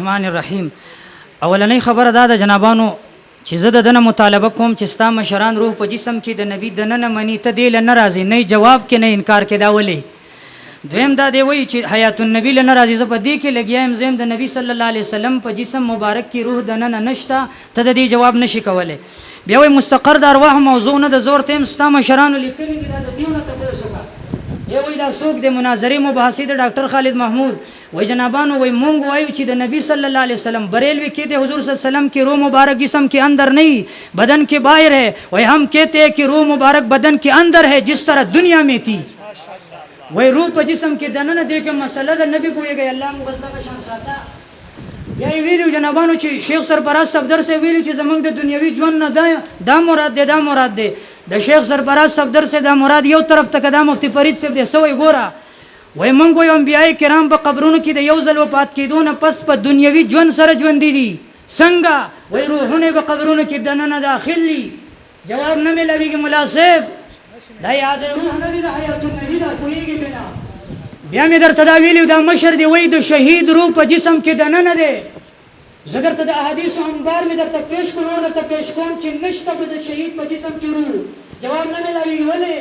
الرحمن الرحیم. اولنۍ خبره دا ده جنابانو چې زه د دنه مطالبه کوم چې ستا مشران روح په جسم کې د نبی دننه مني، ته دې له نه راځي، نه جواب کې نه انکار کې، دا ولې؟ دویم دا دی وایي چې حیات النبی له نه راځي، زه په دې کې لګیا یم، زه د نبی صلی الله علیه وسلم په جسم مبارک کې روح دننه نشته، ته د دې جواب نشي کولی. بیا وایي مستقر د ارواح موضوع نه د زور تیم ستا مشرانو لیکلي دي، دا د دیونه تپوس وکړه. بیا وایي دا څوک د مناظرې مباحثې د ډاکټر خالد محمود وایي جنابانو وایي مونږ وایو چې د نبی صلی الله علیه وسلم بریلوی کہتے حضور صلی اللہ علیہ وسلم کی روح مبارک جسم کے اندر نہیں بدن کے باہر ہے، وہی ہم کہتے ہیں کہ روح مبارک بدن کے اندر ہے جس طرح دنیا میں تھی. وہی روح په جسم کې دننه دی کې مسله د نبی پوهیږي، الله مو بس دغه شان ساته. بیا یې ویلو جنابانو چې شیخ سرفراز صفدر سے ویلو چې زمونږ د دنیوي ژوند نه دا مراد دی، دا مراد دی. د شیخ سرفراز صفدر سے دا مراد یو طرف ته دا مفتی فرید صاحب دی سوی ګوره وای مونږ وایو انبیاء کرام په قبرونو کې د یو ځل وفات کېدو نه پس په دنیوي ژوند سره ژوندي دي، څنګه؟ وای روحونه په قبرونو کې دننه داخل دي. جواب نه ملويږي مولا صاحب، دا یاد روح نه دي، د حیات النبی دا پوهېږي بنا. بیا مې درته دا ویلي دا مشر دی وایي د شهید روح په جسم کې دننه دی. زه درته د احادیثو انبار مې درته پیش کړو، نور درته پیش کوم چې نشته به د شهید په جسم کې روح. جواب نه ملويږي، ولې؟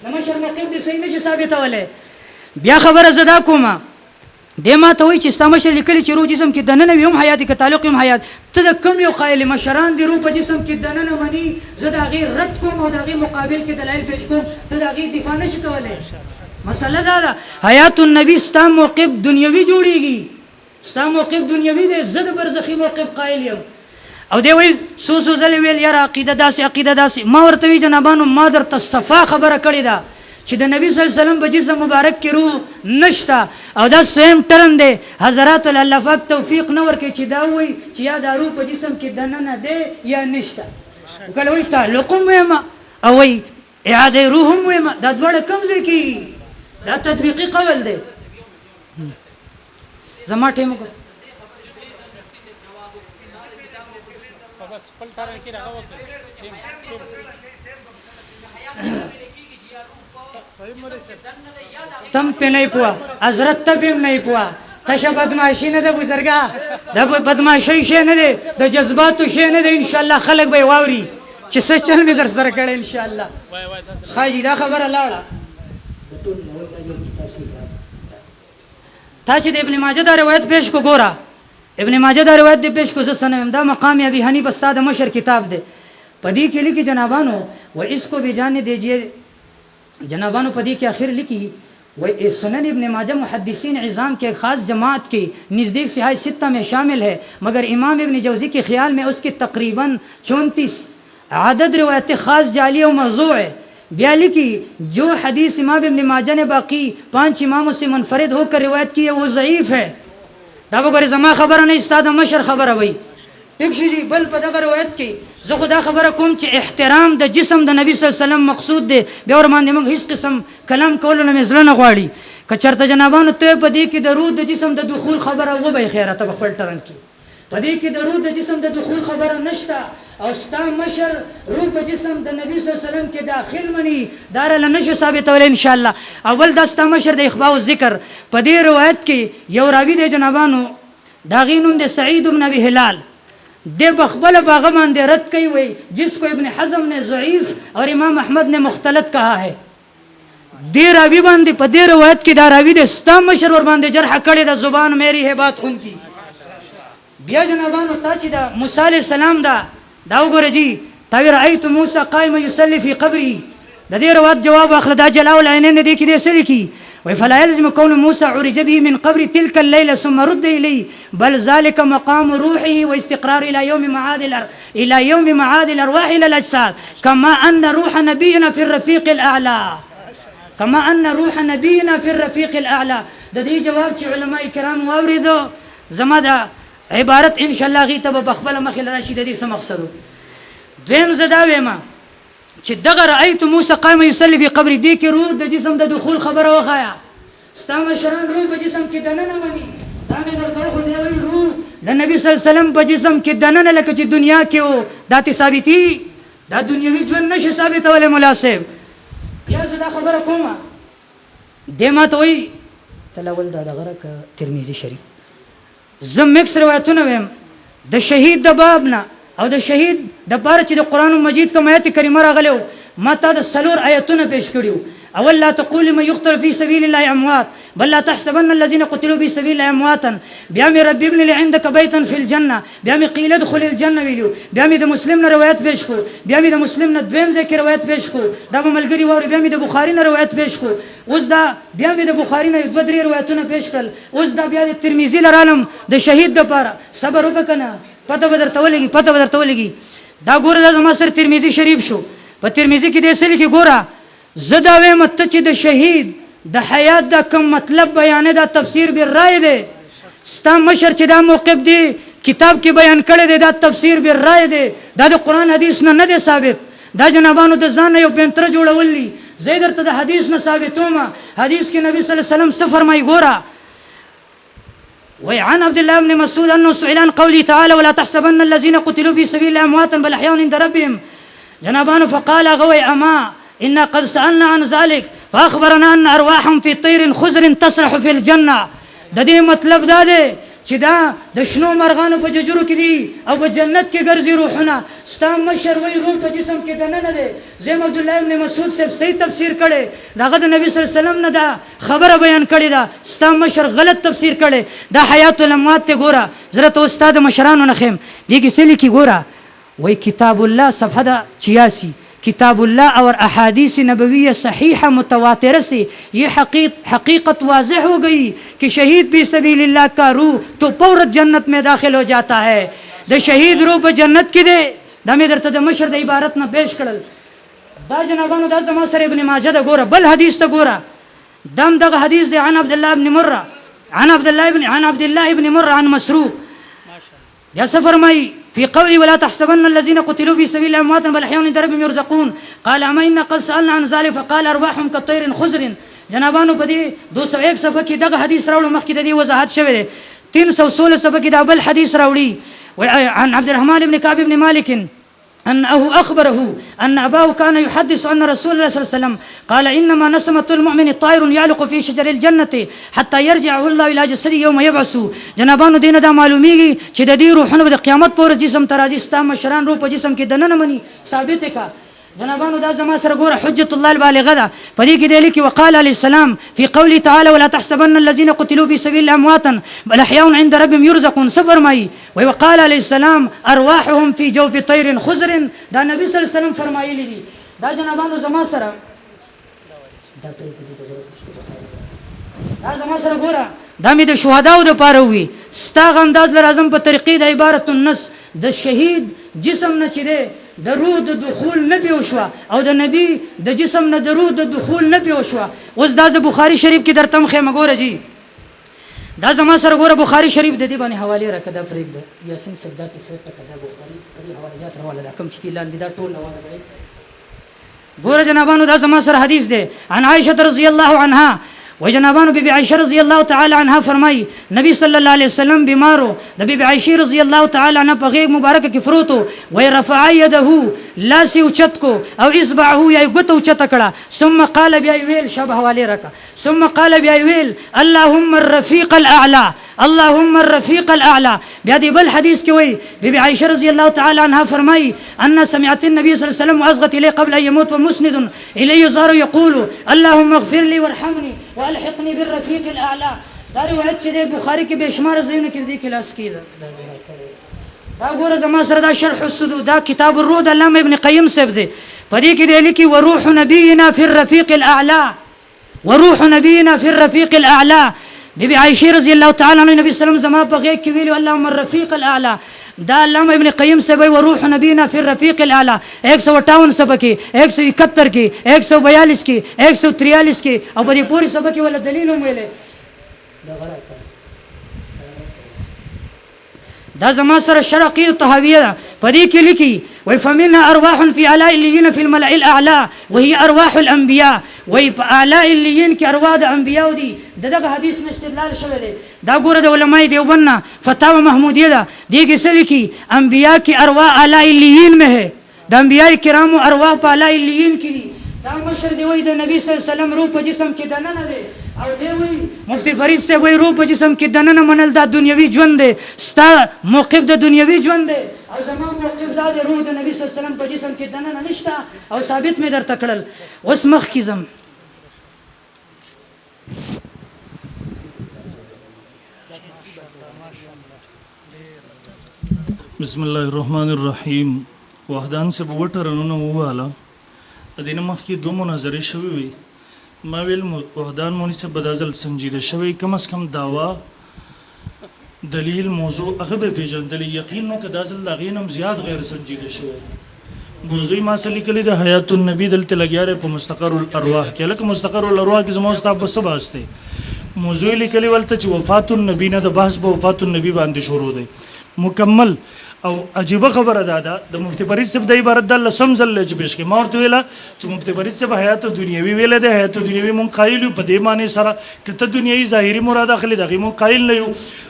د مشر موقف دې صحیح نشي ثابتولی. بیا خبره زه دا کومه دې ما ته وایي چې ستا مشر لیکلي چې روح جسم کې دننه وي هم حیات که تعلق هم حیات، ته د کوم یو قایل مشران دي روح په جسم کې دننه مني؟ زه د هغې رد کوم او د هغې مقابل کې دلایل پیش کوم، ته د هغې دفاع نشي کولی. مسله دا ده حیات النبی ستا موقف دنیوي جوړېږي، ستا موقف دنیوي دی، زه د برزخي موقف قایل یم. او دی وایي څو څو ځلې ویل یاره عقیده داسې عقیده داسې. ما ورته وی جنابانو ما درته صفا خبره کړې ده چې د نبی صلی الله علیه وسلم په جسم مبارک کې روح نشته، او دا سیم ټرن دی. حضرات الله پاک توفیق نه ورکوي چې دا وایي چې یا دا روح په جسم کې دننه دی یا نشته. کله وایي تعلق هم ویم او وایي اعاده روح هم ویم، دا دواړه کوم ځای کې؟ دا تطبیقي قول دی. زما ټیم وکړه تم پہ نہیں پوا حضرت تبیم نہیں پوا تشا بدماشی نه ده بزرگا دا بدماشی شی نه ده د جذباتو شی نه ده. انشاءالله خلق به واوري چې څه چل مې در سره کړی انشاءالله. خاجي دا خبره لاړه تا چې د ابن ماجه دا روایت پیش کو ګوره، ابن ماجه دا روایت دی پیش کو زه سنویم، دا مقام ابي حنیفه استاد مشر کتاب دی. په دې کې لیکي جنابانو و اس کو بھی جاننے دیجیے جنابانو په دې کې آخر لیکي و سنن ابن ماجہ محدثین عظام کے خاص جماعت کی نزدیک سہای ستہ میں شامل ہے، مگر امام ابن جوزی کے خیال میں اس کی تقریباً 34 عدد روایتیں خاص جعلی و موضوع ہے. بیا لکھی جو حدیث امام ابن ماجہ نے باقی 5 اماموں سے منفرد ہو کر روایت کی ہے وہ ضعیف ہے. دا وګورئ زما خبره نه استاد مشر خبره وای ٹھیک شي جی. بل په دغه روایت کې زه خدا خبره کوم چې احترام د جسم د نبی صلی الله علیه وسلم مقصود دی، بیا ور باندې موږ هیڅ قسم کلام کولو نه مزله نه غواړي. که چېرته جنابانو ته په دې کې د روح د جسم د دخول خبره وبه خیره ته په خپل ټرن کې په دې کې د روح د جسم د دخول خبره نشته، او ستا مشر روح په جسم د نبی صلی الله علیه وسلم کې داخل مني، دا له نشو ثابتولی انشاءالله. اول دا ستا مشر د اخبار او ذکر په دې روایت کې یو راوي دی جنابانو دا غي نوم د سعید بن ابي هلال دے بخبل باغ باندې رد کوي وي جس کو ابن حزم نے ضعیف اور امام احمد نے مختلط کہا ہے. دے راوی باندې په دې روایت کې دا راوی د ستا مشر ور باندې جرح کړی د زبان میری ہے بات ان کی. بیا جنابانو تا چې دا موسی علیہ السلام دا وګوره جی تا رأيت موسی قائم يصلي في قبره، د دې روایت جواب اخله دا جلاء العینین دې کې دې څه لیکي فلا يلزم كون موسى عرج به من قبر تلك الليلة ثم رد إليه، بل ذلك مقام روحه واستقرار إلى يوم معاد الأرواح إلى الأجساد، كما أن روح نبينا في الرفيق الأعلى. د دې جواب چې علماء کرام واوریدو زما دا عبارت ان شاء الله غي ته په خپل مخ راشي د دې څه مقصد. دویم زدا وېما چې دغه رأيت موسی قائم يصلي في قبر دې کې روح د جسم د دخول خبره وخایا. ستا مشران روح په جسم کې دننه مني، دا مې درته خو دی وایي روح د نبی صلی الله علیه وسلم په جسم کې دننه لکه چې دنیا کې و دا تی ثابتي دا دنیوي ژوند نشي ثابتولی مولا صاحب. بیا زه دا خبره کومه دې ما ته وایي تلاول دا دغه راکه ترمذي شریف زه مکس روایتونه ویم د شهید د باب نه او د شهید د پاره چې د قرآن مجید کوم آیت کریمه راغلی و ما تا د څلور آیتونه پیش کړي وو. اول لا تقول لمن يقتل في سبيل الله اموات بل لا تحسبن الذين قتلوا في سبيل الله امواتا بیا مې رب ابن لي عندك بيتا في الجنه بیا مې قيل ادخل الجنه ویلو بیا مې د مسلم نه روایت پیش کو بیا مې د مسلم نه دویم ځای کې روایت پیش کو دا به ملګري ووري بیا مې د بخاري نه روایت پیش کو اوس دا بیا مې د بخاري نه دوه درې روایتونه پیش کړل اوس دا بیا د ترمذي لرالم د شهید د پاره صبر وکړه کنه پته به درته ولګي دا ګوره دا زما سره ترمذي شریف شو په ترمذي کې دې څه لیکي ګوره زه دا وایم ته چې د شهید د حیات دا کوم مطلب بیانې دا تفسیر بالرای دی ستا مشر چې دا موقف دی کتاب کې بیان کړی دی دا تفسیر بالرای دی دا د قرآن حدیث نه دی ثابت دا جنابانو د ځان یو پینتره جوړول دي زه درته د حدیث نه ثابتوم حدیث کې نبی صلی الله علیه وسلم څه فرمایي ګوره وعن عبد الله بن مسعود انه سئل عن قوله تعالى ولا تحسبن الذين قتلوا في سبيل الله امواتا بل احياء عند ربهم جنابانو فقال غوي اما إنا قد سألنا عن ذلك فأخبرنا أن أرواحهم في طير خضر تسرح في الجنة د دې مطلب دا دی چې دا د شنو مرغانو په ججرو کې دي او په جنت کې ګرځي روحونه ستا مشر وایي روح په جسم کې دننه دی زم عبد الله بن مسعود صاحب صحیح تفسیر کړي دغه د نبی صلی الله علیه وسلم نه دا خبره بیان کړي دا ستا مشر غلط تفسیر کړي دا حیات الاموات ته ګوره زه ته استاد مشرانو نه خیم دې کې څه لیکي ګوره وایي کتاب الله صفحه دا 86 کتاب اللہ اور احادیث نبویہ صحیحہ متواترہ سے یہ حقیقت واضح ہو گئی کہ شہید فی سبیل اللہ کا روح تو فوراً جنت میں داخل ہو جاتا ہے دا شہید روح په جنت کې دی دا مې درته د مشر د عبارت نه پیش کړل دا جنابانو دا زما سره ابن ماجه دا ګوره بل حدیث ته ګوره دم دغه حدیث دی عن عبد الله ابن مره عن مسروق یا څه فرمایي في قوله ولا تحسبن الذين قتلوا في سبيل الله امواتا بل احياء عند ربهم يرزقون قال اما ان قد سالنا عن ذلك فقال ارواحهم كطير خضر جنابانو په دې 201 صفحه کې دغه حدیث راوړو مخکې د دې وضاحت شوی دی 316 صفحه کې دا بل حدیث راوړي عن عبد الرحمن بن كعب بن مالك أنه أخبره أن أباه كان يحدث أن رسول الله صلى الله عليه وسلم قال إنما نسمة المؤمن طائر يعلق في شجر الجنة حتى يرجع الله إلى جسده يوم يبعث جنابانو دین دا معلومیږي چې د دې روحونه د قیامت پر جسم تراځي ستا مشران روح په جسم کې دننه مني ثابت کا جنابانو دا زما سره ګوره حجت الله البالغه ده په دې کې دی لیکي وقال عليه السلام في قوله تعالى ولا تحسبن الذين قتلوا في سبيل الله امواتا بل احياء عند ربهم يرزقون صبر ماي وقال عليه السلام ارواحهم في جوف طير خضر دا نبی صلی الله علیه وسلم فرمایلی دي دا جنابانو زما سره ګوره دا مې د شهداو د پاره وي ستا غنداز لازم په طریقې د عبارت النص د شهید جسم نه چې دی د روح د دخول نه پیوشوا او د نبی د جسم نه د روح د دخول نه پیوشوا اوس دا ز بخاری شریف کې درته مخه مګوره جی دا زما سره ګوره بخاری شریف د دې باندې حواله راکړه فرېګ د یاسین سبدا کې څه پکې دا بخاری په حوالات راواله دا کوم چې لاندې دا ټول راواله دی ګوره جنابانو دا زما سره حدیث دی عن عائشه رضی الله عنها وجنابانو بی بی عائشہ رضی اللہ تعالی عنها فرمائی نبی صلی اللہ علیہ وسلم بیمارو د بی بی عائشہ رضی اللہ تعالی عنها په غیږ مبارکه کې فروتو وی رفع يده لاس اوچت کو او اصبعه یا ګوت اوچت کړه ثم قال بیا ویل شب حواله رکا ثم قال بیا ویل اللهم الرفيق الاعلى اللهم الرفيق الاعلى بیا دی بل حدیث کې وی بی بی عائشہ رضی اللہ تعالی عنها فرمائی ان سمعت النبي صلی الله علیه وسلم واصغت الی قبل ان يموت ومسند الی زار يقول اللهم اغفر لي وارحمني والحقني بالرفيق الاعلى دا روایت چې د بخاری کې بشمار ځایونه کې د کلاس کې دا ګوره زما سره دا شرح الصدود دا کتاب الروح د علامه ابن قیم صاحب دی په دې کې دی لیکي وروح نبینا فی الرفیق الاعلى وروح نبینا فی الرفیق الاعلى بی بی عائشہ رضی اللہ تعالی عنہ نبی صلی الله علیه وسلم زما په غیږ کې ویلو اللهم الرفیق الاعلى دا علامه ابن قیم صاحب وروح نبینا فی الرفیق الاعلى 158 صفحه کې 171 کې 142 کې 143 کې او په دې پوری صفحه کې ول دلیل هم ویلې دا زما سره شرقی طحاویه په دې کې لیکي وای فمنها ارواح فی اعلی الیین فی الملأ الاعلى وهي ارواح الانبیاء وای په اعلی الیین کې ارواح د انبیاء دي دغه حدیث نه استدلال شوی دی دا ګوره د علماء دیوبند فتاوا محمودیه ده دې کې څه لیکي انبیاء کی ارواح اعلی الیین میں ہے د انبیاء کرام ارواح په اعلی الیین کې دي دا مشر دی وای د نبی صلی الله علیه وسلم روح په جسم کې دننه دی او دی وی مفتی فرید صاحب وی روح په جسم کې دننه منل دا دنیوي ژوند دی ستا موقف د دنیوي ژوند دی او زما موقف دا دی روح د نبی صلی الله علیه وسلم په جسم کې دننه نشته او ثابت مې درته کړل اوس مخکې ځم بسم الله الرحمن الرحیم وحدان سے وټرنونه وواله د دې نه مخکې دوه مناظرې شوې وي ما ویل وحدان مونږ سے بدازل سنجیده شوی کم از کم داوا دلیل موضوع هغه به پیژندل یقین نو کدا ځل لاغینم زیات غیر سنجیده شوی موضوع ما سلی کلی د حیات النبی دلته لګیاره په مستقر الارواح کې لکه مستقر الارواح کې زموږ ستا په سبا استه موضوع لیکلی ولته چې وفات النبی نه د بحث په وفات النبی باندې شروع دی مکمل او عجیبه خبره ده د مفتی فرید صاحب د عبارت د لسم زل چې پیش کې ما ورته ویله چې مفتی فرید صاحب حیات دنیوي ویله ده حیات دنیوي مونږ قایل یو په دې معنی سره کته دنیوي ظاهري مراد اخلي دغه مونږ قایل نه یو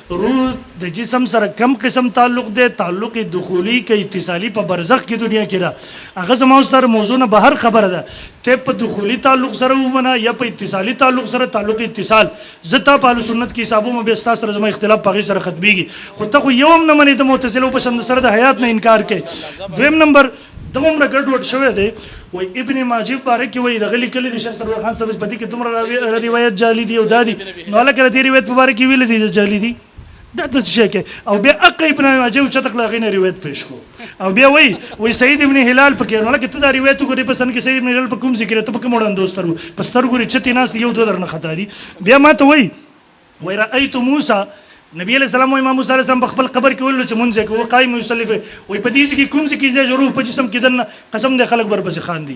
روح د جسم سره کم قسم تعلق دی تعلق دخولی کې اتصالی په برزخ کې دنیا کې ده هغه زما ستر موضوع نه بهر خبره ده ته په دخولی تعلق سره ومنه یا په اتصالی تعلق سره تعلق اتصال زتا په سنت کې حسابو مې به تاسو سره زما اختلاف پغې سره ختميږي خو ته خو یو هم نه منې د معتزله په شند سره د حیات نه انکار کوي دویم نمبر دومره ګډوډ شوی دی وای ابن ماجب بارک وای د غلی کلی د شیخ سرور خان صاحب په دې کې دومره روایت جعلی دی او دادی نو لکه د روایت په باره کې ویل دي جعلی دی دا د څه کې او بیا اقا ابن ماجب چې تکلا غینه روایت پیش کو او بیا وای سید ابن هلال پکې نو لکه ته دا روایت وګورې په سن کې سید ابن هلال په کوم ذکر ته په کوم وړاندې دوسترو په سترګوري چتی ناس یو دوه درنه خطا دي بیا ما ته وای رأیت موسی نبی علیہ السلام و امام موسی علیہ السلام په خپل قبر کې ولل چې مونږه کوي قائم یصلی وای په دې کې کوم څه کې د روح په جسم کې دنه قسم دې خلک ورپسې خان دي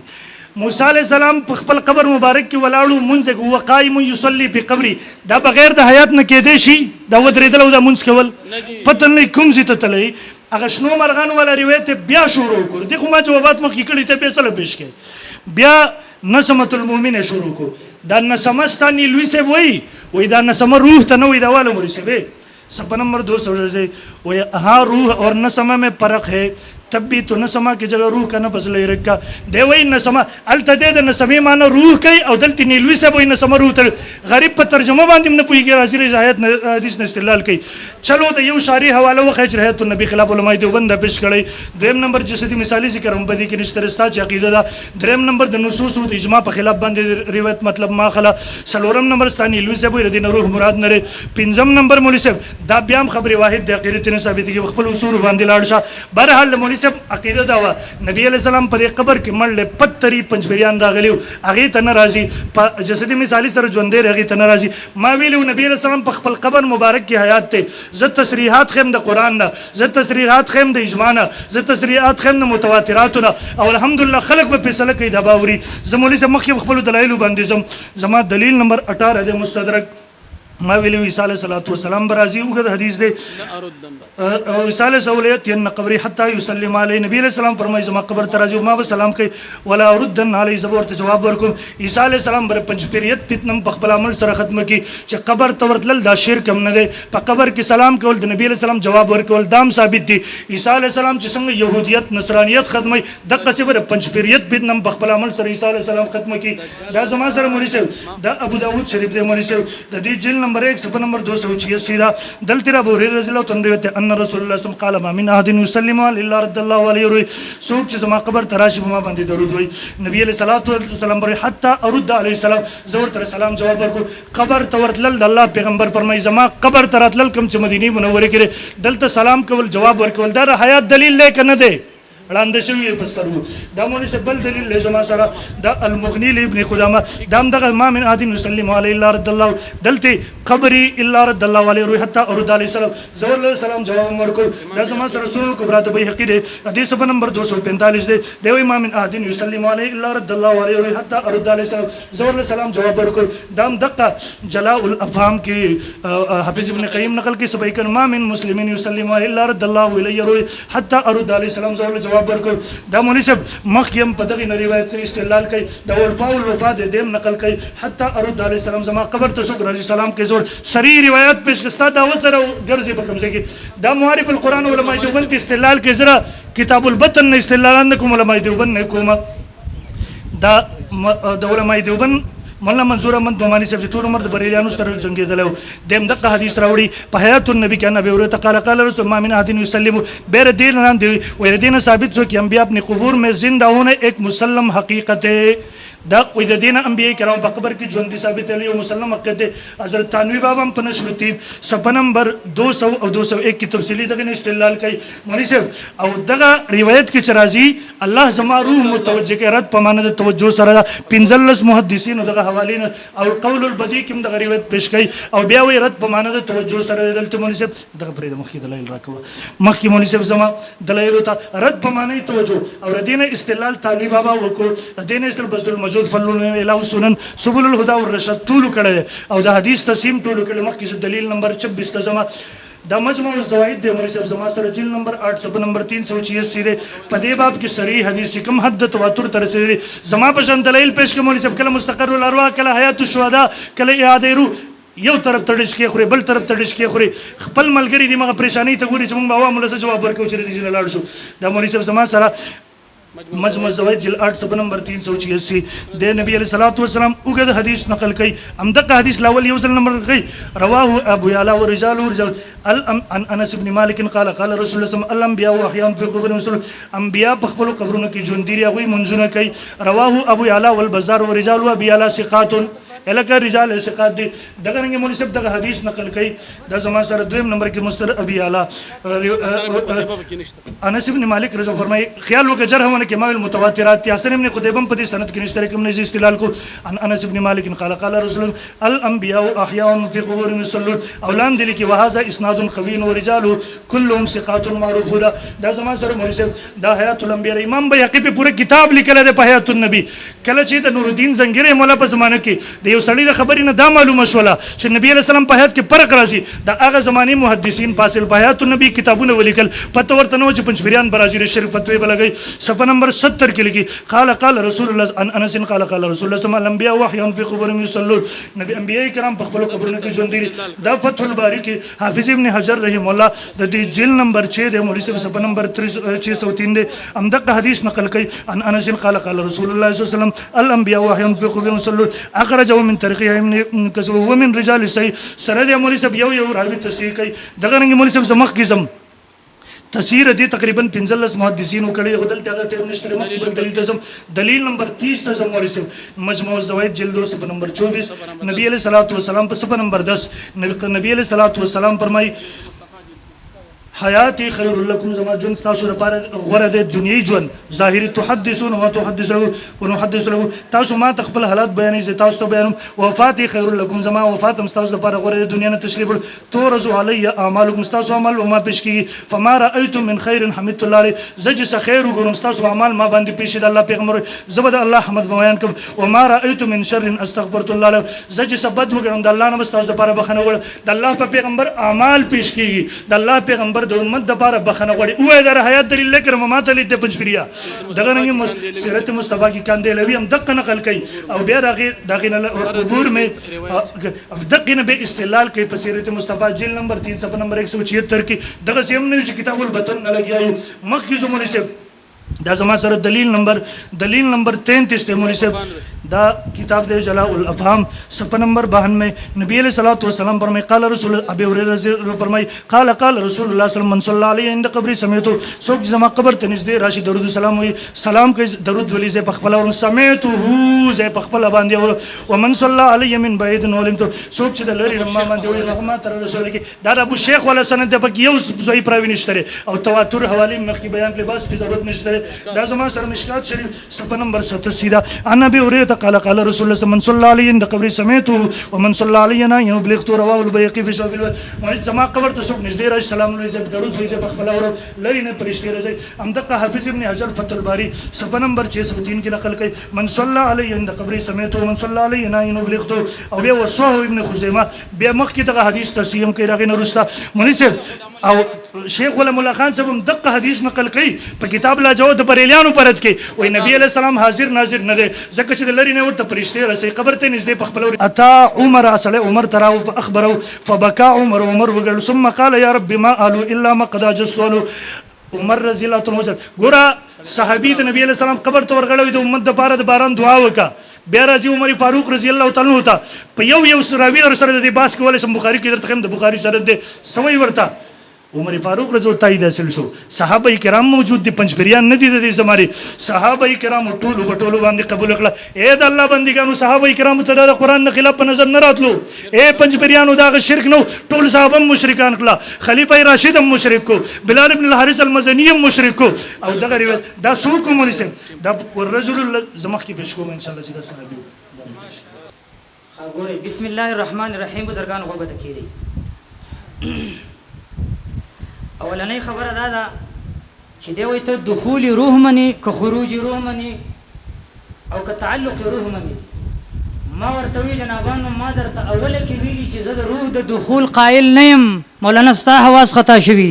موسی علیہ السلام په خپل قبر مبارک کې ولاړو مونږه کوي قائم یصلی په قبري دا بغیر د حیات نه کې دی شي دا ودرېدل او دا مونږ کول پته نه کوم څه ته تللی هغه شنو مرغان ولا روایت بیا شروع کړ دغه ما جوابات مخ کې کړی ته به سره پیش کړي بیا نسمت المؤمن شروع کو دا نسمستانی لوی سے وای دا نسم روح ته نه وای دا والا مری سے سب نمبر 200 وہ ہاں روح اور نسمہ میں فرق ہے تب بھی تو نسمہ کی جگہ روح کا نفس لے رکھا دے وہی نسمہ التدے دے نسمی معنی روح کئی او دلتی نیلوی سے وہی نسمہ روح تر غریب پر ترجمہ باندیم نہ پوئی گیا حاضر آیت حدیث نے استدلال کی چلو دے یو شاری حوالہ و خیچ رہے تو نبی خلاف علماء دیوبند پش کڑی دویم نمبر جسدی مثالی ذکر ہم بدی کی نشترستا چی عقیدہ دا دریم نمبر د نصوص و اجماع پر خلاف باندے روایت مطلب ما خلا سلورم نمبر ستا نیلوی سے وہی ردین روح مراد نرے پنزم نمبر مولی سے دا بیام خبر واحد دے عقیدت نے ثابت کی وقفل اصول باندے لاڑشا بہرحال مولی سے عقیدہ دا وا نبی علیہ السلام پر قبر کې مړ پتری پنځبریان راغلیو هغه ته ناراضي په جسدي مثالی سره ژوندې هغه ته ناراضي ما ویلو نبی علیہ السلام په خپل قبر مبارک کې حیات ته ز تصریحات خیم د قران نه ز تصریحات خیم د اجماع نه ز تصریحات خیم د متواترات نه او الحمدلله خلق په فیصله کوي دا باوري زمولي سم مخ خپل دلایل باندې زما دلیل نمبر 18 د مستدرک ما ویلو عیسی علیہ الصلوۃ والسلام برازی وګد حدیث دی عیسی علیہ سہولیت ین قبر حتی یسلم علی نبی علیہ السلام فرمایي زما قبر ترازی ما و سلام کوي ولا ردن علی زبر ته جواب ورکوم عیسی علیہ السلام بر پنځ پیریت تنم په خپل عمل سره ختم کی چې قبر تورتل دا شرک هم نه دی په قبر کې سلام کول د نبی علیہ السلام جواب ورکول دام ثابت دی عیسی علیہ السلام چې څنګه يهودیت نصرانیت ختمي د قصې بر پنځ پیریت تنم په خپل عمل سره عیسی علیہ السلام ختم کی دا زما سره مولوی صاحب دا ابو داود شریف دی مولوی صاحب د دې جلد نمبر 1 صفحه نمبر 286 دل تیرا ابو هريره رضی الله عنه ته ان رسول الله صلی الله علیه وسلم قال ما من احد يسلم على الا رد الله عليه سوق چې زما قبر تراشی ما باندې درود وای نبی علیہ الصلوۃ والسلام پر حتا ارد علیہ السلام زور تر سلام جواب ورکو قبر تورتل الله پیغمبر فرمای زما قبر تراتل کوم چې مدینه منوره کې دلته سلام کول جواب ورکول دا حیات دلیل لیکنه ده وړاندې شوی پسترو دا مونږ څه بل دلیل لزم سره دا المغنی لابن قدامه دام دغه ما من احد يسلم عليه الا رد الله دلته قبري الا رد الله عليه روح حتى ارد عليه السلام زور له سلام جواب ورکو دا زما سره رسول کبرا د بهقی دی حدیث په نمبر 245 دی دوی ما من احد يسلم عليه الا رد الله عليه روح حتى ارد عليه السلام زور له سلام جواب ورکو دام دقه جلاء الافهام کې حافظ ابن قیم نقل کې سبای کن ما من مسلمین يسلم عليه الا رد الله عليه روح حتى ارد عليه السلام زور له ورکو دا مولوی صاحب مخیم په دغه روایت استدلال کوي دا الوفا د دیم نقل کوي حتی ارد علیہ السلام زما قبر ته شکر علیہ السلام کې زور سری روایت پیش کستا دا وسره ګرځي په کوم ځای کې دا معارف القرآن علماء دیوبند استدلال کې زرا کتاب البطن استدلالان کوم علماء دیوبند نه کوم دا علماء دیوبند مولانا منصور احمد نعمانی صاحب چې ټول عمر د بریلیانو سره جنګېدلی و دیم دغه حدیث راوړي په حیات النبي کې ان ابي هريره قال قال رسول ما من احد يسلم بیر دین لاندې ویل دین ثابت شو کہ انبیاء اپنی قبور میں زندہ ہونے ایک مسلم حقیقت ہے دا وې د دین انبیاء کرام په قبر کې ژوند ثابت علی او مسلم حقیقت حضرت تانوی بابا هم په نشر تیب صفحه نمبر 200 او 201 کې تفصیلی دغه استدلال کوي مولوی صاحب او دغه روایت کې چرازی الله زما روح متوجه کې رد په معنی د توجه سره 15 محدثین دغه حوالین او قول البدی کې دغه روایت پیش کوي او بیا وی رد په معنی د توجه سره دلته مولوی صاحب دغه پرې د مخکې دلایل راکوه مخکې مولوی صاحب زما دلایل ته رد په معنی توجه او ردینه استدلال تانوی بابا وکړو ردینه استدلال بذل موجود فلون الهو سنن سبل الهدى والرشاد ټول کړه او د حدیث تقسیم ټول کړه مخکې دلیل نمبر 26 ته زما دا مجموع الزوائد د مولوی صاحب زما سره جلد نمبر 8 صفحه نمبر 386 دی په دې باب کې صریح حدیث کوم حد تواتر تر رسیدي زما په شان دلیل پیش کوم مولوی صاحب کله مستقر الارواح کله حیات الشهدا کله اعاده روح یو طرف ته ډش کې خوري بل طرف ته ډش کې خوري خپل ملګری دی مغه پریشانی ته ګوري چې موږ عوام له جواب ورکو چې دې نه لاړ شو دا مولوی صاحب زما سره مجموع الزوائد جلد 8 صفحه نمبر 386 د نبی علیہ الصلوۃ والسلام اوګه حدیث نقل کړي هم دغه حدیث لاول یو ځل نمبر کړي رواه ابو یعلا ورجال عن انس بن مالک قال قال رسول الله صلی الله علیه وسلم الانبیاء واحیاء فی قبور انبیاء په خپل قبرونو کې ژوند دي هغه منځونه کوي رواه ابو یعلا والبزار ورجال ابي یعلا ثقات الکه رجال ثقات دي دغه رنګ مولوی صاحب دغه حدیث نقل کړي د زما سره دویم نمبر کې مستر ابي یعلا انس بن مالک رضی الله فرمای خیال وکړه جرح ونه کې ما المتواترات حسن ابن قتيبه په دې سند کې نشته کوم نه استدلال کو ان انس بن مالک قال قال رسول الانبياء احياء في قبور يصلون اولان دي کې وهذا اسناد قوي ورجال كلهم ثقات معروفون دا زما سره مولوی صاحب دا حیات الانبیاء امام بیهقی په پوره کتاب لیکل دی په حیات النبی کله چې د نور الدین زنګری مولا په زمانه کې یو سړی د خبرې نه دا معلومه شوله چې نبی علیہ السلام په حیات کې فرق راځي د هغه زماني محدثین فاصل په حیات النبی کتابونه ولیکل پته ورته نو چې پنځپریان برازیل شریف فتوی بلګي صفحه نمبر 70 کې لګي قال قال رسول الله ان انس قال قال رسول الله صلی الله علیه وسلم الانبیاء وحی فی قبورهم یصلون نبی انبیاء کرام په خپل قبرونو کې ژوند دي دا فتح الباری کې حافظ ابن حجر رحم الله د دې جلد نمبر 6 د مولوی صاحب صفحه نمبر 603 دی هم دغه حدیث نقل کوي ان انس قال قال رسول الله صلی الله علیه وسلم الانبیاء وحی فی قبورهم یصلون اخرجه من طريق ابن كثير ومن رجال الصحيح سره د مولوی صاحب یو راوی تصحیح کوي دغه رنګ مولوی صاحب زمخ کې زم تصحیح دي تقریبا 15 محدثین وکړي غدل ته ته نشته مقبل دلیل تزم دلیل نمبر 30 تزم مولوی صاحب مجموع الزوائد جلد 2 صفحه نمبر 24 نبی علیہ الصلوۃ والسلام په صفحه نمبر 10 نبی علیہ الصلوۃ والسلام فرمای حیاتی خیر لکم زما جون تاسو لپاره غوړه د دنیوي ژوند ظاهري تحدثون او تحدثون ونحدث له تاسو ما تخپل حالات بیانې تاسو ته بیانوم وفاتی خیر لکم زما وفات هم تاسو لپاره غوړه د دنیا نه تشریف تورزو علی اعمالکم تاسو عمل او ما پیش کی فما رايتم من خير حمدت الله علیه زج خیر وګورم تاسو اعمال ما باندې پیش د الله پیغمبر زبد الله حمد بیان کوم و ما رايت من شر استغفرت الله له زج سبد وګورم د الله نه تاسو لپاره بخنه وړ د الله په پیغمبر اعمال پیش کیږي د الله پیغمبر د امت د لپاره بخنه غوړي او د حیات دلیل کرم ماته لیدته پنځپریا دغه رنګ سیرت مصطفی کی کاندلوی هم دغه نقل کوي او بیا دغه حضور میں دغه نه به استدلال کوي په سیرت مصطفی جلد نمبر 3 صفحه نمبر 176 کې دغه سیم نه چې کتاب البتن نه لګیایو مخکې زمونږ سے دا زما سره دلیل نمبر 33 ته مولوی صاحب دا کتاب دے جلاء الافهام صفحہ نمبر 92 نبی علیہ الصلوۃ والسلام فرمائے قال رسول ابی هريره فرمائے قال قال رسول الله صلی الله علیه وسلم من صلی علیه عند قبر سمیتو سوک زما قبر ته نږدې راشي درود سلام وي سلام کوي درود ولي زه پخپل اور سمیتو زه پخپل باندې ومن صلی علیه من بعید ولمت سوک چې د لری ما باندې وي رحمت رسول کې دا ابو شیخ ولا سند په یو زوی پراوی نشته او تواتر حوالی مخکې بیان کړي بس په ضرورت نشته دا زما سره مشکات شریف صفحه نمبر 87 دا ان ابي هريره قال قال رسول الله من صلى عليه عند قبر سمعته ومن صلى علينا يبلغ رواه البيهقي في شعب الولد زما قبر ته څوک نږدې راشي سلام علیه درود وایي په خپل اور لری نه پرشتي راځي هم دغه حافظ ابن حجر فتح الباری صفحه نمبر 603 کې نقل کوي من صلى عليه عند قبر سمعته ومن صلى علينا يبلغ او بیا وصوه ابن خزیمه بیا مخکې دغه حدیث تسیم کوي راغی نه رستا منیسب او شیخ غلام الله خان صاحب دغه حدیث نقل کوي په کتاب لا جواب د بریلیانو پرد کې وای نبی علیہ السلام حاضر ناظر نه دی ځکه چې لری نه ورته پرشته رسي قبر ته نږدې په خپل اتا عمر اصله عمر تراو فاخبره فبكى عمر وغل ثم قال يا رب ما قالوا الا ما قد جسولوا عمر رضی الله تعالی عنہ ګوره صحابي د نبی علیہ السلام قبر ته ورغړوي د امت د پاره د باران دعا وکا بیا راځي عمر فاروق رضی الله تعالی عنہ ته په یو راوی سره د باس کولای سم بخاری کې درته د بخاری سره د سوي ورته عمر فاروق رضی الله تعالی حاصل شو صحابه کرام موجود دي پنځپریان نه دي د دې زماري صحابه کرام ټول باندې قبول کړه اے د الله بندګانو صحابه کرام ته د قران نه خلاف په نظر نه راتلو اے پنځپریانو دا شرک نو ټول صحابه مشرکان کړه خلیفہ راشد هم مشرک کو بلال ابن الحارث المزنی هم مشرک کو او دغه دا څو کومونی سي دا الرجل زمخ کې پېښ کوم ان شاء الله چې دا صحابي ګورې بسم الله الرحمن الرحیم بزرګانو غوږ ته کېدی اولنۍ خبره دا ده چې دی وایي ته دخول روح مني که خروج روح مني او که تعلق روح مني ما ورته وی جنابانو ما درته اوله کې ویلي چې زه د روح د دخول قایل نه یم مولانا ستا حواس خطا شوي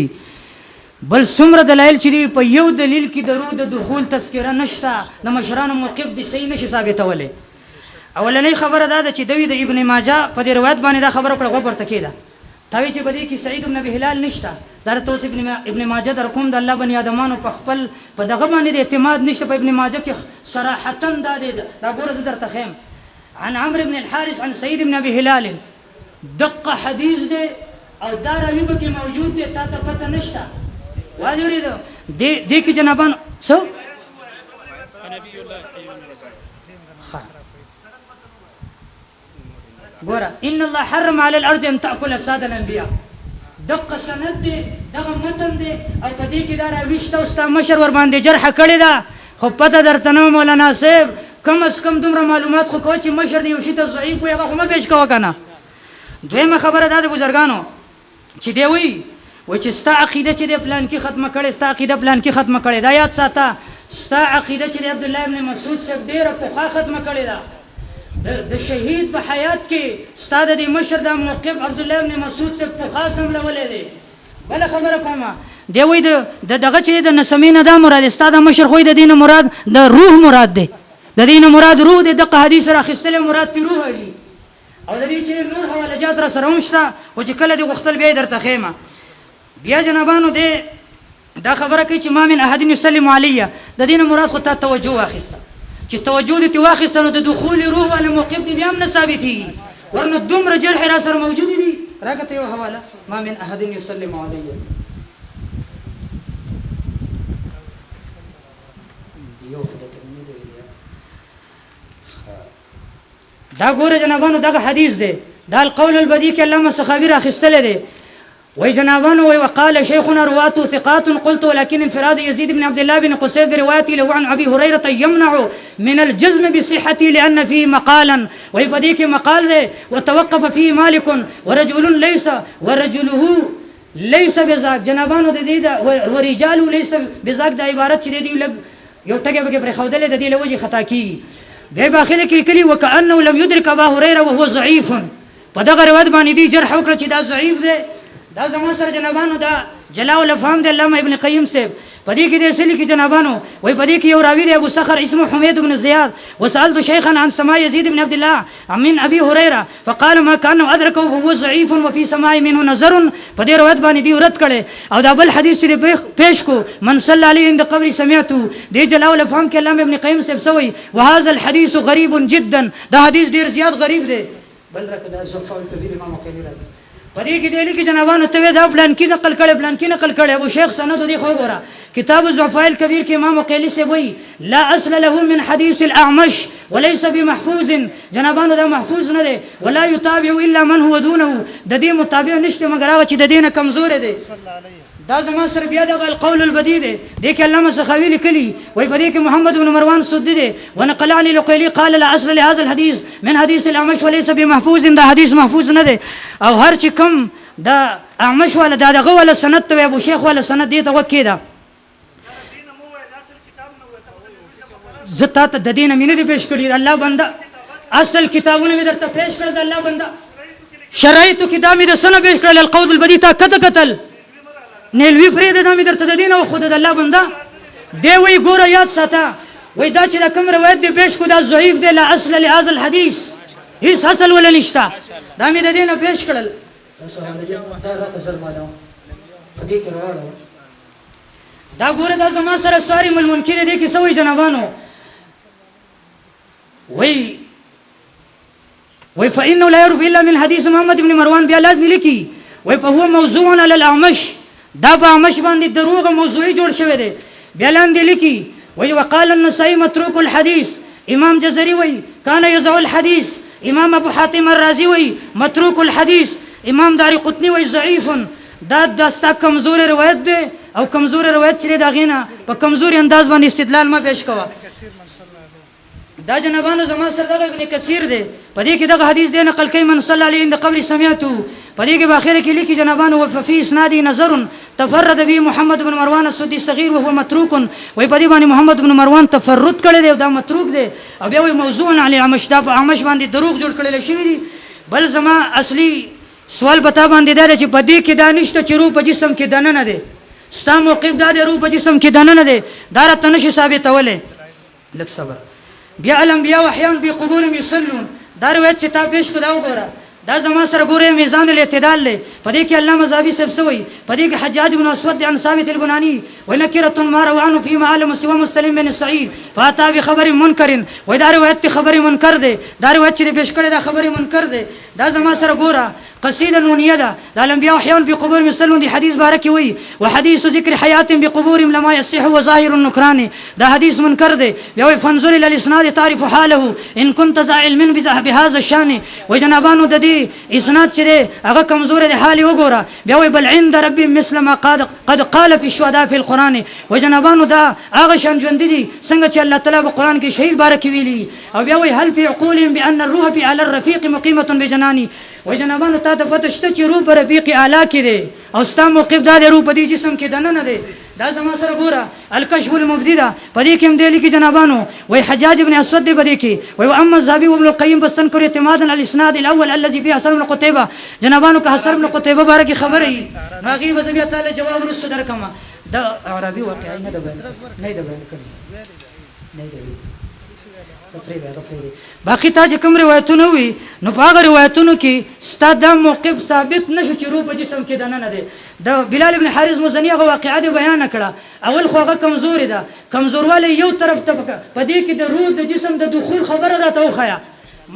بل څومره دلایل چې دي په یو دلیل کې د روح د دخول تذکره نشته د مشرانو موقف دي صحیح نشي ثابتولی اولنۍ خبره دا ده چې دوی د ابن ماجه په دې روایت باندې دا خبره کړه غوږ ورته کېده تاوی چې بدی کې سعید بن ابي هلال نشته در توس ابن ماجه در کوم د الله بني ادمانو په خپل په دغه باندې اعتماد نشته په ابن ماجه کې صراحتا دا دی دا ګوره زه درته ښیم عن عمرو بن الحارث عن سعید بن ابي هلال دقه حدیث دی او دا راوی به کې موجود دی تا ته پته نشته واجب دی دې کې جنابان څو ګوره ان الله حرم على الارض ان تاكل اجساد الانبياء دقه سند دی دغه متن دی او په دې کې دا راویشته او ستا مشر ور باندې جرح کړې ده خو پته درته نه مولانا صاحب کم از کم دومره معلومات خو کوه چې مشر دی یو شي ته ضعیف وي هغه خو مه پیش کوه که نه دویمه خبره دا د بزرګانو چې دی وایي چې ستا عقیده چې دی پلان کې ختمه کړې ستا عقیده پلان کې ختمه کړې دا یاد ساته ستا عقیده چې دی عبدالله ابن مسعود صاحب ډېره پخوا ختمه کړې ده د شهید په حیات کې ستا د دې مشر دا موقف عبدالله ابن مسعود صاحب پخوا سملولی دی بله خبره کومه دی وایي د دغه چې د نسمې نه دا مراد دی ستا د مشر خو د دې نه مراد د روح مراد دی د دې نه مراد روح دی دغه حدیث راخیستلی مراد پې روح وي او د دې چې نور حوالجات را سره هم شته خو چې کله دې غوښتل بیا یې درته ښیمه بیا جنابانو دی دا خبره کوي چې ما من احد یسلم علیه د دې نه مراد خو تا توجه واخیسته چې توجه دې ترې واخیسته نو د دخول روح والا موقف دې بیا هم نه ثابتېږي ورنه دومره جرح را سره موجودې دي راکته یو حواله ما من احد یسلم علیه دا ګوره جنابانو دغه حدیث دی دا القول البدی کې علامه سخاوي راخیستلی دی وی جنابانو وقال شيخنا رواته ثقات قلت ولكن انفراد يزيد بن عبد الله بن قصيد بروايته له عن ابي هريره يمنع من الجزم بصحته لان فيه مقالا ويفديك مقال ده وتوقف فيه مالك ورجل ورجله ليس بذاك جنابانو د دې ورجال ليس بذاك د عبارت چې دی لګ یو ټکی به پر خودلې د دې لوجه خطا کی به باخله کې کلی وکانه لم يدرك ابا هريره وهو ضعيف په دغه روایت باندې دی جرح وکړه چې دا ضعیف دی دا زموږ سره جنابانو دا جلاء الافهام دی علامه ابن قیم صاحب په دې کې د اصلي کې جنابانو وایي په دې کې یو راوي دی ابو صخر اسمه حمید بن زیاد وسالت شيخا عن سماع يزيد بن عبد الله من ابي هريره فقال ما كان ادركه وهو ضعيف وفي سماع منه نظر په دې روایت باندې دی رد کړي او دا بل حدیث چې پیش کو من صلى عليه عند قبر سمعته دې جلاء الافهام کې علامه ابن قیم صاحب سوي وهذا الحديث غريب جدا دا حدیث ډیر زیات غریب دی بل راکه دا زفا الكبير امام قیلی راځي په دې کې دی کې جنابانو ته دا پلان کې نقل کړي پلان کې نقل کړي ابو شیخ سند دی خو ګوره كتاب الضعفاء الكبير کې امام قیلی سے وایي لا اصل له من حديث الاعمش وليس بمحفوظ جنابانو دا محفوظ نه دی ولا يتابع الا من هو دونه د دې متابع نشته مگر هغه چې د دې نه کمزور دی دا زما سره بیا دغه القول البدی دی دې کې علامه سخاوي لیکلي وایي په دې کې محمد بن مروان سدي دی ونقل عن القيلي قال لا اصل لهذا الحديث من حديث الاعمش وليس بمحفوظ دا حدیث محفوظ نه دی او هر چې کوم دا اعمش ولا دا دغه ولا سند ته ابو شیخ ولا سند دی ته وکیدا زتا ته د دینه مینه دی پیش کړی الله بنده اصل کتابونه می درته پیش کړل د الله بنده شرایط کتاب می د سنه پیش کړل القول البدی تا قتل نیلوی فرید دا می درته د دینه او خود د الله بنده دی وی ګوره یاد ساته وی دا چې د کوم روایت دی پیش کو دا ضعیف دی لا اصل لهذا الحديث هیڅ اصل ولا نشته دا می د دینه پیش کړل دا ګوره دا زما سره صارم المنکر دی کې سوي جنابانو وی فإنه لا يعرف إلا من حديث محمد بن مروان بیا لازم لیکي وی فهو موضوع على الأعمش دا په اعمش باندې دروغ موضوعي جوړ شوی دی بیا لاندې لیکي وی وقال النسائي متروك الحديث امام جزري وی كان يزع الحديث امام ابو حاتم الرازي وی متروك الحديث امام داري قطني وی ضعيف دا داستا کمزور روایت دی او کمزور روایت چې دا غینه په کمزوري انداز باندې استدلال ما پیش کوه دا جنابانو زما سره دغه ابن کثیر دی په دې کې دغه حدیث دی نقل کوي من صلی علیه عند قبر سمعته په دې کې په اخر کې لیکي جنابانو وفي اسنادي نظر تفرد به محمد بن مروان السدي الصغير وهو متروك وای په دې باندې محمد بن مروان تفرد کړی دی دا متروک دی او بیا وای موضوع علی عمش دا په عمش باندې دروغ جوړ کړل شوی دی بل زما اصلي سوال پتا باندې دا چې په دې کې دا نشته چې روح په جسم کې دنه نه دی ستا موقف دا دی روح په جسم کې دنه نه دی دا راته نشي ثابتولی لږ صبر بیا الانبیاء احیانا فی قبورهم یصلون دا روایت چې تا پیش کړه دا وګوره دا زما سره ګوره میزان الاعتدال دی په دې کې علامه ذهبي صاحب سوی په دې کې حجاج بن اسود عن ثابت البناني ونكرة ما روى عنه في معالم سوى مسلم بن سعيد فاتى بخبر منكر ودا روایت خبر منکر دی دا روایت چې پیش کړه دا خبر منکر دی دا زما سره ګوره قصيدة نونية ده الأنبياء أحيانا في قبورهم يصلون دي حديث باركي وي وحديث ذكر حياة بقبورهم لما يصح وظاهر النكران ده حديث منكر ده بيوي فانظر إلى الإسناد تعرف حاله إن كنت ذا علم بهذا الشان وجنابانو ده دي إسناد چده أغا كمزور ده حالي وغورا بيوي بل عند ربي مثل ما قد قال في الشهداء في القرآن وجنابانو ده أغا شان جند دي سنگا چه الله تعالى بالقرآن كي شهيد باركي ويلي أو بيوي هل في عقولهم بأن الروح في على الرفيق مقيمة بجناني وجنابانو تا ته پته شته چې روح په رفیق اعلی کې دی او ستا موقف دا دی روح په دې جسم کې دننه نه دی دا زما سره ګوره الکشف المبدي ده په دې کې هم دی لیکي جنابانو وی حجاج بن اسود دی په دې کې وی واما الذهبي وابن القيم فاستنكر اعتمادا على الاسناد الاول الذي فيه حسن بن قتيبه جنابانو که حسن بن قتيبه بارك خبره ای هغه وزبیا تعالی جواب رسو درکما دا عربي واقعي نه ده نه ده نه ده باقی تا چې کوم روایتونه وي نو په هغه روایتونو کې ستا دا موقف ثابت نشو چې روح په جسم کې دننه دی د بلال ابن حارث مزني هغه واقعه دی بیان کړه اول خو هغه کمزوري ده کمزوروالی یو طرف ته په دې کې د روح د جسم د دخول خبره راته وښیه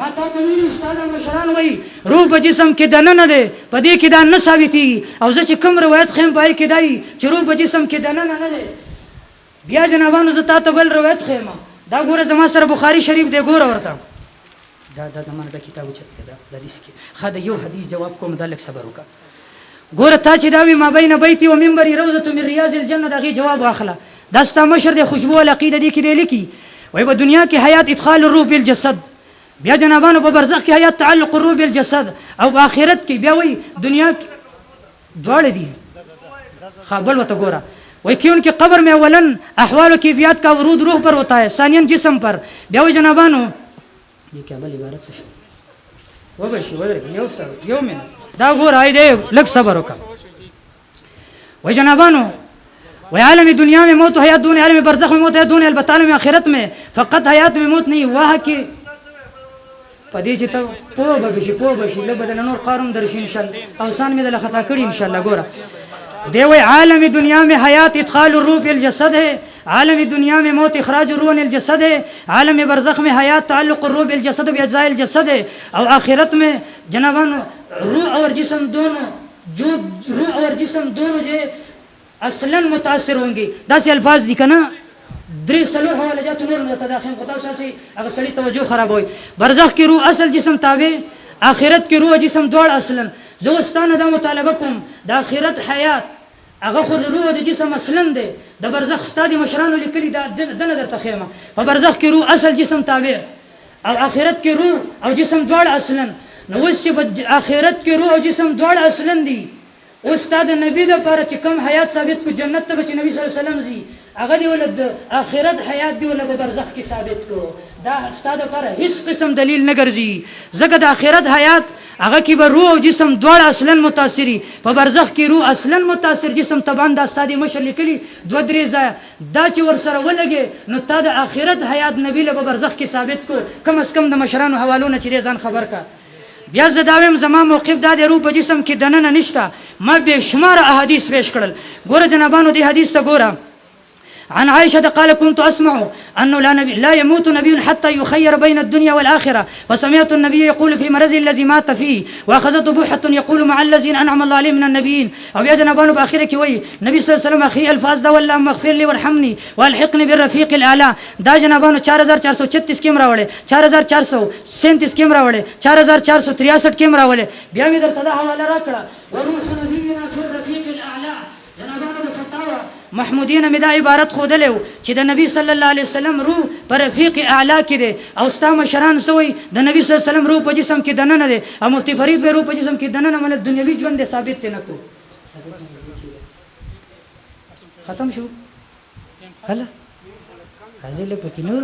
ما تا ته ویلي استاد مشران وایي روح په جسم کې دننه دی په دې کې دا نه ثابتېږي او زه چې کوم روایت ښیم په هغې کې دا وي چې روح په جسم کې دننه نه دی بیا جنابانو زه تا ته بل روایت ښیم دا ګوره زما سره بخاری شریف دی ګوره ورته دا زمانه دا کتاب اوچت ده د حدیث کې ښه د یو حدیث جواب کوم دا لږ صبر وکړه ګوره تا چې دا وي ما بین بیتي و منبري روضة من ریاض الجنه د هغې جواب واخله دا ستا مشر دی خوشبو العقیده دې کې دی لیکي وایي په دنیا کې حیات ادخال الروح بالجسد بیا جنابانو په برزخ کې حیات تعلق الروح بالجسد او په آخرت کې بیا وایي دنیا کې دواړه دي ښه بل ورته ګوره وही क्योंकि कब्र में अवलन अहवाल कैफियत का वरूद रूह पर होता है सानियन जिस्म पर ब्याह जनाबानो ये क्या बल इबारत से वो बशी वो यो सर यो में दा गोर आए दे लग सबर का वही जनाबानो वह आलम दुनिया में मौत हयात दून आलम बरज़ख में मौत है दून अलबत्ता आलम आखिरत में फ़कत हयात में मौत नहीं वाह के पदी चिता पो बशी लबदन नूर क़ारुम दर्श इंशाअल्लाह अवसान में दल खता करी इंशाअल्लाह गोरा देव आलमी दुनिया में हयात इदखाल रूह बिलजसद है आलमी दुनिया में मौत इखराज रूह बिलजसद है आलम बरज़ख में हयात ताल्लुक़ रूह बिलजसद बिअज़्ज़ाइल जसद है और आखिरत में जनाबान रूह और जिस्म दोनों जो रूह और जिस्म दोनों जो असलन मुतासिर होंगे दास अल्फाज दिखा ना द्री सलूर हवाले जात नूर में तदाखिम क़ुता से अगर सड़ी तवज्जो खराब होई बरज़ख की रूह असल जिस्म ताबे आखिरत की रूह जिस्म दोड़ असलन زوستانه دا مطالبه کوم د آخرت حیات هغه خو د روح د جسم اصلا دی د برزخ ستا د مشرانو لیکلي دا دنه درته ښیمه په برزخ کې روح اصل جسم تابع او آخرت کې روح او جسم دواړه اصلا نو اوس چې په آخرت کې روح او جسم دواړه اصلا دي اوس ستا د نبي دپاره چې کوم حیات ثابت کو جنت ته به چې نبي صلی الله علیه وسلم ځي هغه دی ولا د آخرت حیات دی ولا په برزخ کې ثابت کو دا ستا دپاره هیڅ قسم دلیل نه ګرځي ځکه د آخرت حیات هغه کې به روح او جسم دواړه اصلا متاثري په برزخ کې روح اصلا متاثر جسم تبان دا استاد مشر لیکلي دوه درې ځایه دا چې ورسره ولګي نو تا د آخرت حیات نبی له په برزخ کې ثابت کو کم از کم د مشرانو حوالونه چې ځان خبر کا بیا زه دا وایم زما موقف دا دی روح په جسم کې دننه نشته ما بې شماره احادیث پیش کړل ګوره جنابانو دې حدیث ته ګوره عن عائشة قال كنت أسمع أنه لا يموت نبي حتى يخير بين الدنيا والآخرة فسمعت النبي يقول في مرضه الذي مات فيه وأخذته بوحة يقول مع الذين أنعم الله عليهم من النبيين أو يا جنابانو بآخرة کی وی نبی صلی الله علیه وسلم اخی الفاظ دا واللهم اغفر لي وارحمني والحقني بالرفيق الاعلى دا جنابانو 4436 کیم راوړې 4437 کیم راوړې 4463 کیم راوړې بیا می درته دا حواله راکړه وروح نبينا في الرفيق الاعلى جنابانو د فتاوا محمودین می دا عبارت خودلو چې د نبی صلی الله علیه وسلم روح پر رفیق اعلی کې دی او ستا مشران سوی د نبی صلی الله علیه وسلم روح په جسم کې دننه دی او مفتی فرید به روح په جسم کې دننه مله دنیوي ژوند ثابت نه کو ختم شو هلا هذه لك نور